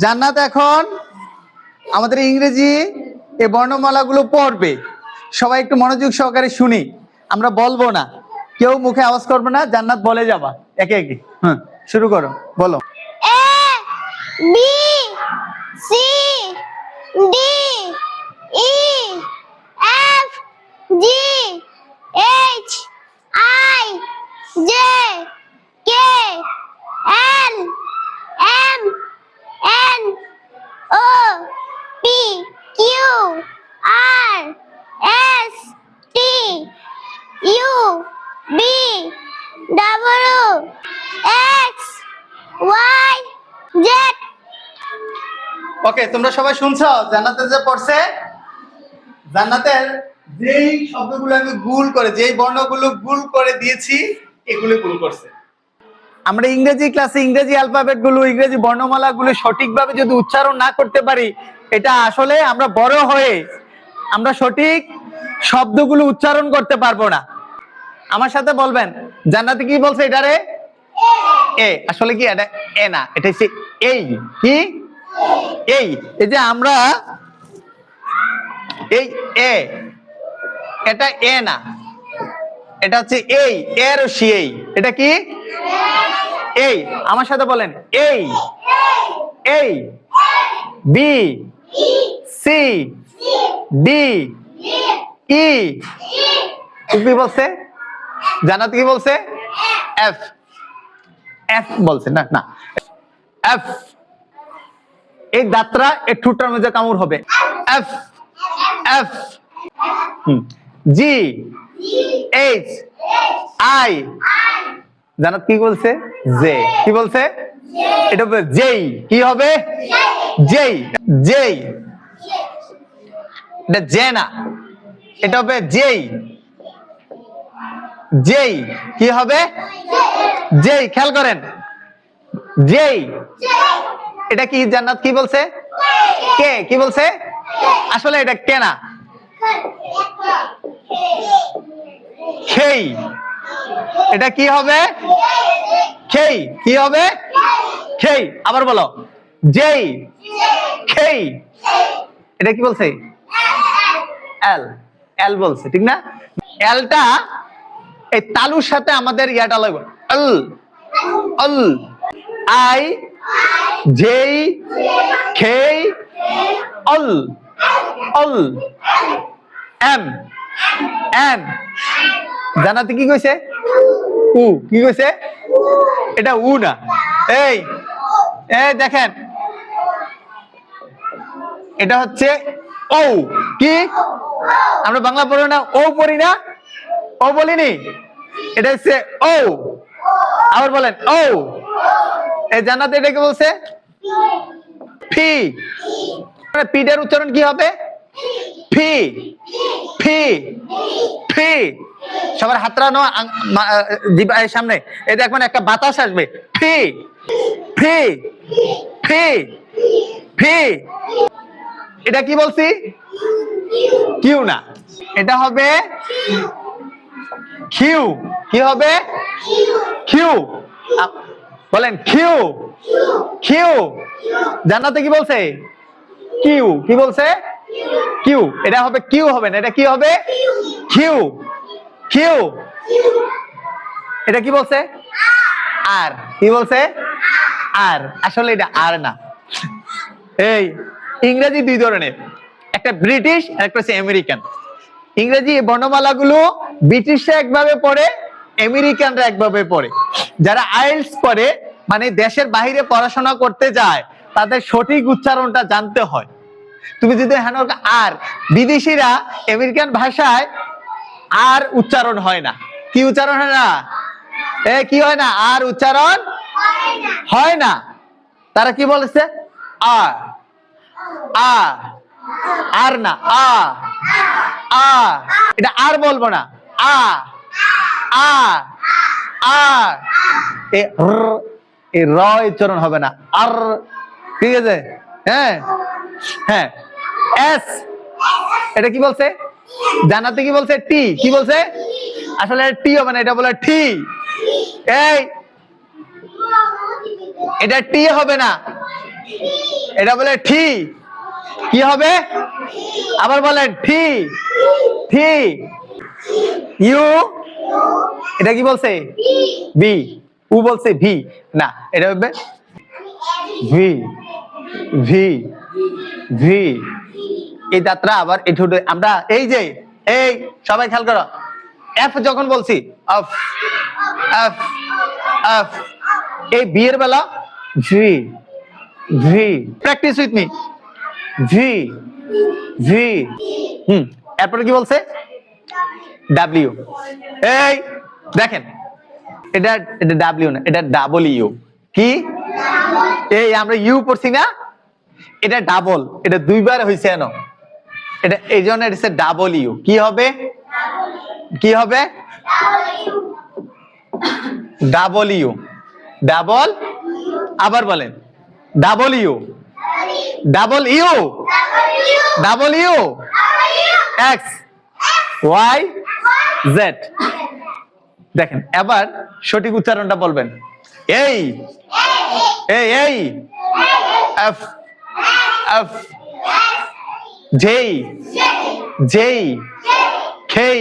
জান্নাত এখন আমাদের ইংরেজি এই বর্ণমালাগুলো পড়বে। সবাই একটু মনোযোগ সহকারে শুনি, আমরা বলবো না, কেউ মুখে আওয়াজ করবে না, জান্নাত বলে যাবা একে একে। শুরু করো, বলো। A B C D E F G H I J K L M N O P Q R S T U V W X Y Z। ওকে, তোমরা সবাই শুনছো জান্নাতে যে পড়ছে? জান্নাতের যেই শব্দগুলো আমি গুল করে, যেই বর্ণগুলো গুল করে দিয়েছি, এগুলো গুল করছে। আমরা ইংরেজি ক্লাসে ইংরেজি অ্যালফাবেট গুলো, ইংরেজি বর্ণমালা গুলো সঠিকভাবে যদি উচ্চারণ না করতে পারি, এটা আসলে আমরা বড় হয়ে আমরা সঠিক শব্দগুলো উচ্চারণ করতে পারবো না। আমার সাথে বলবেন, জান্নাতে কি বলছে এটারে? এ। আসলে কি এটা এ না, এটা হচ্ছে এই। কি এই? এই যে আমরা এই এ, এটা এ না, এটা হচ্ছে এই, এর সেই। এটা কি? এই। আমার সাথে বলেন, এই এই। B C D E. কি বলছে জান্নাত? কি বলছে? এফ। এফ বলছে না, না এফ। এই দাঁতরা এই ঠোঁটের মধ্যে কামড় হবে। F F. G H I. জান্নাত কি বলছে? জে। কি বলছে? এটা হবে জেই। কি হবে? জেই। জেই। এটা জে না, এটা হবে জেই। জেই। কি হবে? জেই। খেয়াল করেন, জেই। এটা কি জান্নাত? কি বলছে? কে। কি বলছে? আসলে এটা কে না, খেই। এটা কি হবে? খেই। কি হবে? খেই। আবার বলো, জেই খেই। এটা কি বলছে? এল। এল বলছে, ঠিক না? এলটা এই তালুর সাথে আমাদের ইয়াটা লাগবে, L L. I J K L L. M N. জানাতে কি কইছে? উ। কি কইছে? এটা উ না, এই এই দেখেন, এটা হচ্ছে ও। কি আমরা বাংলা পড়ি না, ও পড়ি না, ও বলিনি, এটা হচ্ছে ও। আবার বলেন ও। এই জান্নাত এটাকে বলছে ফি। পিটার উচ্চারণ কি হবে? ফি ফি ফি। সবার হাতড়ানো সামনে, এই দেখবেন একটা বাতাস আসবে, ফি ফি ফি ফি। এটা কি বলছি? কিউ না, এটা হবে কিউ। কি হবে? কিউ। বলেন কিউ কিউ। জান্নাতে কি বলছে? কিউ। কি বলছে? কিউ। এটা হবে কিউ, হবে না, এটা কি হবে? Q Q. এটা কি বলছে? আর। কি বলছে? আর। আসলে এটা আর না। এই ইংরেজি দুই ধরনের, একটা ব্রিটিশ আর একটা হচ্ছে আমেরিকান। ইংরেজি বর্ণমালাগুলো ব্রিটিশরা একভাবে পড়ে, আমেরিকানরা একভাবে পড়ে। যারা আইএলটিএস করে, মানে দেশের বাইরে পড়াশোনা করতে যায়, তাদের সঠিক উচ্চারণটা জানতে হয়। তুমি যদি আর বিদেশিরা আমেরিকান ভাষায় আর উচ্চারণ হয় না। কি উচ্চারণ হয় না? কি হয় না? আর উচ্চারণ হয় না। তারা কি বলেছে? আর আ। আর না, আ আ। এটা আর বলবো না, আ আ আ। এই র উচ্চারণ হবে না, আর। ঠিক আছে? হ্যাঁ হ্যাঁ। এস। এটা কি বলছে? জান্নাতে কি বলছে? টি। কি বলছে? আসলে টি হবে না, এটা বলে টি। এই এটা টি হবে না, এটা বলে ঠি কি হবে আবার বলেন ঠি ঠি ইউ এটা কি বলছে বি উ বলছে ভি না এটা হবে ভি ভি ভি এই দাঁতরা আবার এই ঠোঁটে আমরা এই যে এই সবাই খেয়াল করো এফ যখন বলছি অফ এফ এফ এই বি এর বেলা V V practice with me V V এরপরে কি বলছে ডাব্লিউ এই দেখেন এটা এটা ডাব্লিউ না এটা ডাবল ইউ কি এই আমরা ইউ পড়ছি না এটা ডাবল এটা দুইবার হয়েছে কেন এটা এই জন্য এটা ডাবল ইউ কি হবে কি হবে ডাবল ইউ ডাবল আবার বলেন double U double U double U X Y Z দেখেন এবার সঠিক উচ্চারণটা বলবেন এই এই এই F F J J K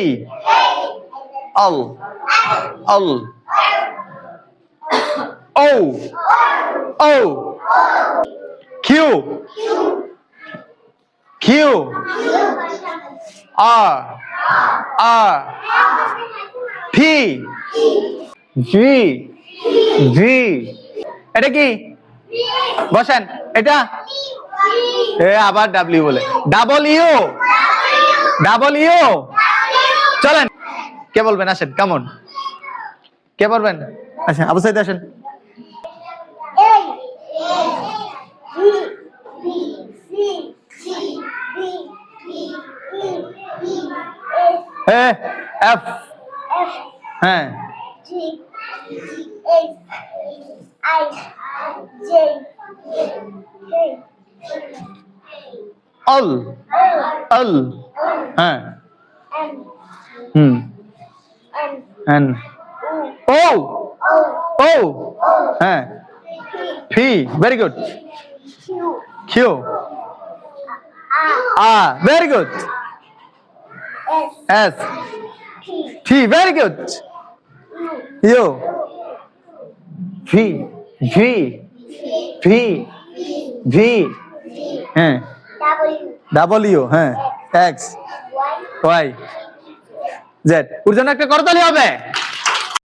L L O O Q Q R R P G G এটা কি বসেন এটা এ আবার ডাব্লিউ বলে ডাবল ইউ ডাবল ইউ চলেন কে বলবেন আসেন কেমন কে বলবেন আচ্ছা আবু সাইদ আসেন এফ হ্যাঁ অল অল হ্যাঁ এন ও ও হ্যাঁ P very good Q R very good S T very good U V V V V হ্যাঁ ডাবল ইউ হ্যাঁ এক্স ওয়াই জেড ওর জন্য একটা করতালি হবে